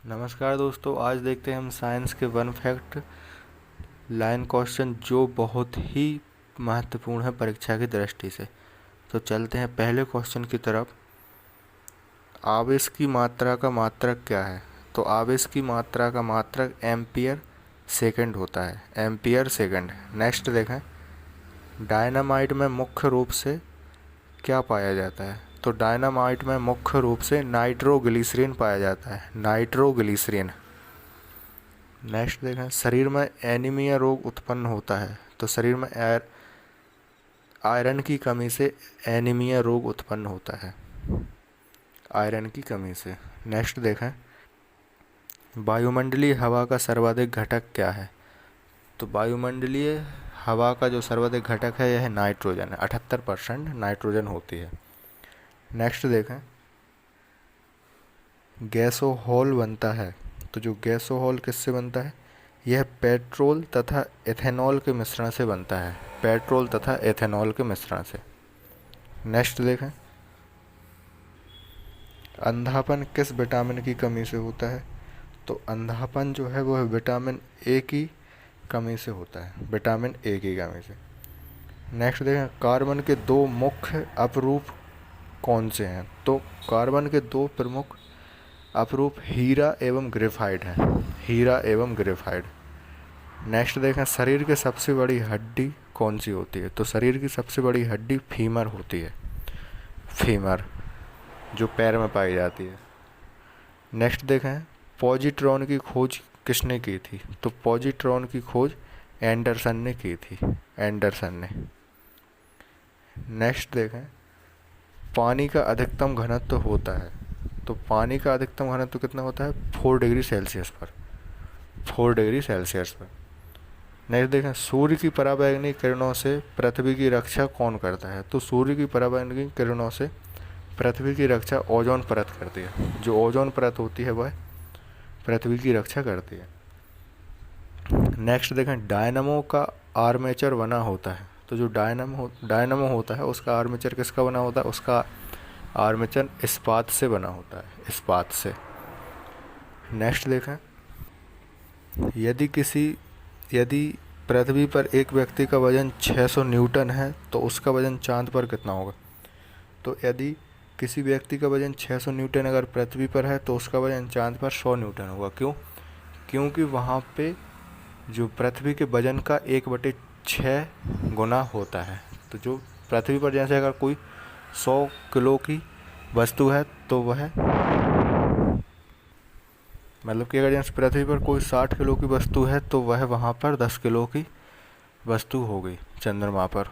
नमस्कार दोस्तों, आज देखते हैं हम साइंस के वन फैक्ट लाइन क्वेश्चन जो बहुत ही महत्वपूर्ण है परीक्षा की दृष्टि से। तो चलते हैं पहले क्वेश्चन की तरफ। आवेश की मात्रा का मात्रक क्या है? तो आवेश की मात्रा का मात्रक एम्पियर सेकंड होता है, एम्पियर सेकंड। नेक्स्ट देखें, डायनामाइट में मुख्य रूप से क्या पाया जाता है? तो डायनामाइट में मुख्य रूप से नाइट्रोग्लिसरीन पाया जाता है, नाइट्रोग्लिसरीन। नेक्स्ट देखें, शरीर में एनीमिया रोग उत्पन्न होता है। तो शरीर में आयरन की कमी से एनीमिया रोग उत्पन्न होता है, आयरन की कमी से। नेक्स्ट देखें, वायुमंडलीय हवा का सर्वाधिक घटक क्या है? तो वायुमंडलीय हवा का जो सर्वाधिक घटक है यह नाइट्रोजन है, 78% नाइट्रोजन होती है। नेक्स्ट देखें, गैसोहॉल बनता है। तो जो गैसोहॉल किससे बनता है? यह पेट्रोल तथा एथेनॉल के मिश्रण से बनता है, पेट्रोल तथा एथेनॉल के मिश्रण से। नेक्स्ट देखें, अंधापन किस विटामिन की कमी से होता है? तो अंधापन जो है वो विटामिन ए की कमी से होता है, विटामिन ए की कमी से। नेक्स्ट देखें, कार्बन के दो मुख्य अपरूप कौन से हैं? तो कार्बन के दो प्रमुख अपरूप हीरा एवं ग्रेफाइट है, हीरा एवं ग्रेफाइट। नेक्स्ट देखें, शरीर की सबसे बड़ी हड्डी कौन सी होती है? तो शरीर की सबसे बड़ी हड्डी फीमर होती है, फीमर, जो पैर में पाई जाती है। नेक्स्ट देखें, पॉजिट्रॉन की खोज किसने की थी? तो पॉजिट्रॉन की खोज एंडरसन ने की थी, एंडरसन ने। नेक्स्ट देखें, पानी का अधिकतम घनत्व होता है। तो पानी का अधिकतम घनत्व कितना होता है? 4 डिग्री सेल्सियस पर, 4 डिग्री सेल्सियस पर। नेक्स्ट देखें, सूर्य की पराबैंगनी किरणों से पृथ्वी की रक्षा कौन करता है? तो सूर्य की पराबैंगनी किरणों से पृथ्वी की रक्षा ओजोन परत करती है, जो ओजोन परत होती है वह पृथ्वी की रक्षा करती है। नेक्स्ट देखें, डायनामो का आर्मेचर बना होता है। तो जो डायनामो होता है उसका आर्मेचर किसका बना होता है? उसका आर्मेचर इस्पात से बना होता है, इस्पात से। नेक्स्ट देखें, यदि पृथ्वी पर एक व्यक्ति का वजन 600 न्यूटन है तो उसका वजन चांद पर कितना होगा? तो यदि किसी व्यक्ति का वजन 600 न्यूटन अगर पृथ्वी पर है तो उसका वजन चांद पर 100 न्यूटन होगा। क्यों? क्योंकि वहाँ पे जो पृथ्वी के वजन का 1/6 गुना होता है। तो जो पृथ्वी पर जैसे अगर कोई 100 किलो की वस्तु है तो वह, मतलब कि अगर जैसे पृथ्वी पर कोई 60 किलो की वस्तु है तो वह वहाँ पर 10 किलो की वस्तु हो गई चंद्रमा पर।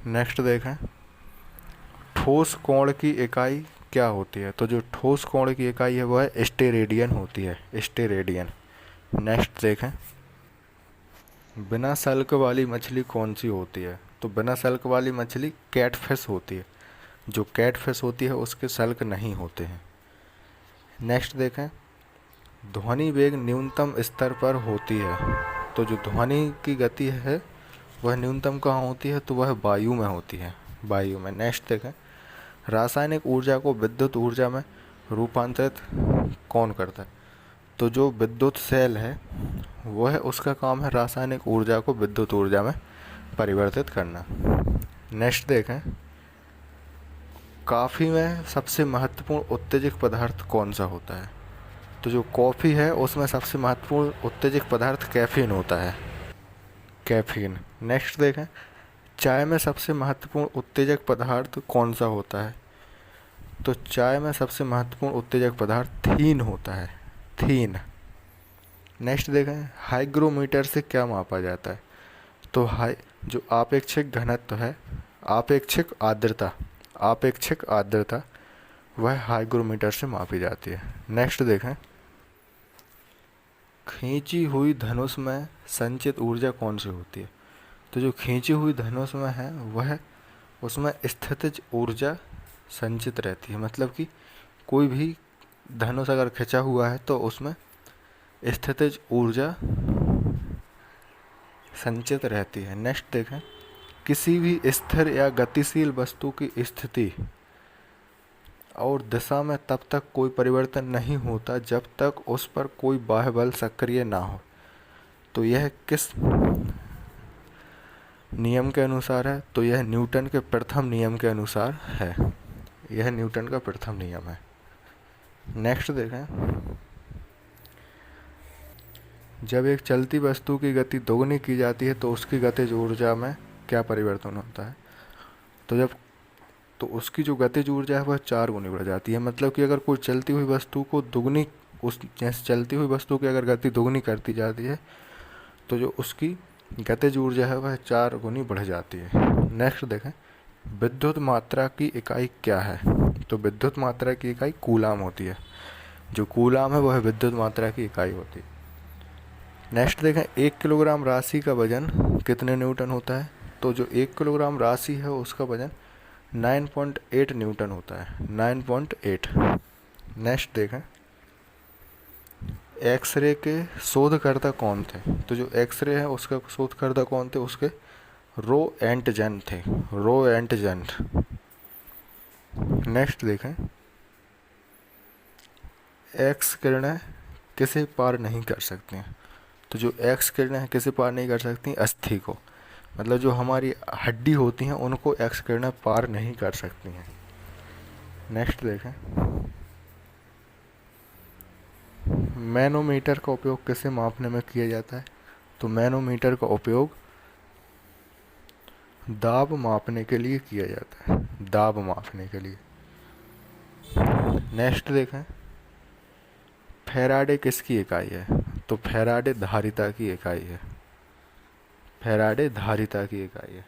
नेक्स्ट देखें, ठोस कोण की इकाई क्या होती है? तो जो ठोस कोण की इकाई है वह स्टेरेडियन होती है, स्टेरेडियन। नेक्स्ट देखें, बिना सल्क वाली मछली कौन सी होती है? तो बिना सल्क वाली मछली कैटफिश होती है, जो कैटफिश होती है उसके सल्क नहीं होते हैं। नेक्स्ट देखें, ध्वनि वेग न्यूनतम स्तर पर होती है। तो जो ध्वनि की गति है वह न्यूनतम कहाँ होती है? तो वह वायु में होती है, वायु में। नेक्स्ट देखें, रासायनिक ऊर्जा को विद्युत ऊर्जा में रूपांतरित कौन करता है? तो जो विद्युत सेल है वह, उसका काम है रासायनिक ऊर्जा को विद्युत ऊर्जा में परिवर्तित करना। नेक्स्ट देखें, कॉफ़ी में सबसे महत्वपूर्ण उत्तेजक पदार्थ कौन सा होता है? तो जो कॉफ़ी है उसमें सबसे महत्वपूर्ण उत्तेजक पदार्थ कैफीन होता है, कैफीन। नेक्स्ट देखें, चाय में सबसे महत्वपूर्ण उत्तेजक पदार्थ कौन सा होता है? तो चाय में सबसे महत्वपूर्ण उत्तेजक पदार्थ थीन होता है, थीन। नेक्स्ट देखें, हाइग्रोमीटर से क्या मापा जाता है? तो जो आपेक्षिक घनत्व है, आपेक्षिक आर्द्रता, आपेक्षिक आर्द्रता वह हाइग्रोमीटर से मापी जाती है। नेक्स्ट देखें, खींची हुई धनुष में संचित ऊर्जा कौन सी होती है? तो जो खींची हुई धनुष में है वह, उसमें स्थितिज ऊर्जा संचित रहती है। मतलब कि कोई भी धनुष अगर खिंचा हुआ है तो उसमें स्थितिज ऊर्जा संचित रहती है। नेक्स्ट देखें, किसी भी स्थिर या गतिशील वस्तु की स्थिति और दिशा में तब तक कोई परिवर्तन नहीं होता जब तक उस पर कोई बाह्य बल सक्रिय ना हो। तो यह किस नियम के अनुसार है? तो यह न्यूटन के प्रथम नियम के अनुसार है। यह न्यूटन का प्रथम नियम है। नेक्स्ट देखें, जब एक चलती वस्तु की गति दोगुनी की जाती है तो उसकी गतिज ऊर्जा में क्या परिवर्तन होता है? तो उसकी जो गतिज ऊर्जा है वह 4 गुनी बढ़ जाती है। मतलब कि अगर कोई चलती हुई वस्तु को दुगनी, उस जैसे चलती हुई वस्तु की अगर गति दुगनी करती जाती है तो जो उसकी गतिज ऊर्जा है वह 4 गुनी बढ़ जाती है। नेक्स्ट देखें, विद्युत मात्रा की इकाई क्या है? तो विद्युत मात्रा की इकाई कूलाम होती है। जो कूलाम है वह विद्युत मात्रा की इकाई होती है। नेक्स्ट देखें, 1 किलोग्राम राशि का वजन कितने न्यूटन होता है? तो जो 1 किलोग्राम राशि है उसका वजन 9.8 न्यूटन होता है, 9.8। नेक्स्ट देखें, एक्सरे के शोधकर्ता कौन थे? तो जो एक्सरे है उसका शोधकर्ता कौन थे? उसके रोएंटगेन थे, रोएंटगेन। नेक्स्ट देखें, एक्स किरणें किसे पार नहीं कर सकती हैं? तो जो एक्स किरणें किसे पार नहीं कर सकती? अस्थि को। मतलब जो हमारी हड्डी होती हैं उनको एक्स किरणें पार नहीं कर सकती हैं। नेक्स्ट देखें, मैनोमीटर का उपयोग किसे मापने में किया जाता है? तो मैनोमीटर का उपयोग दाब मापने के लिए किया जाता है, दाब मापने के लिए। नेक्स्ट देखें, फैराडे किसकी इकाई है? तो फैराडे धारिता की इकाई है, फैराडे धारिता की इकाई है।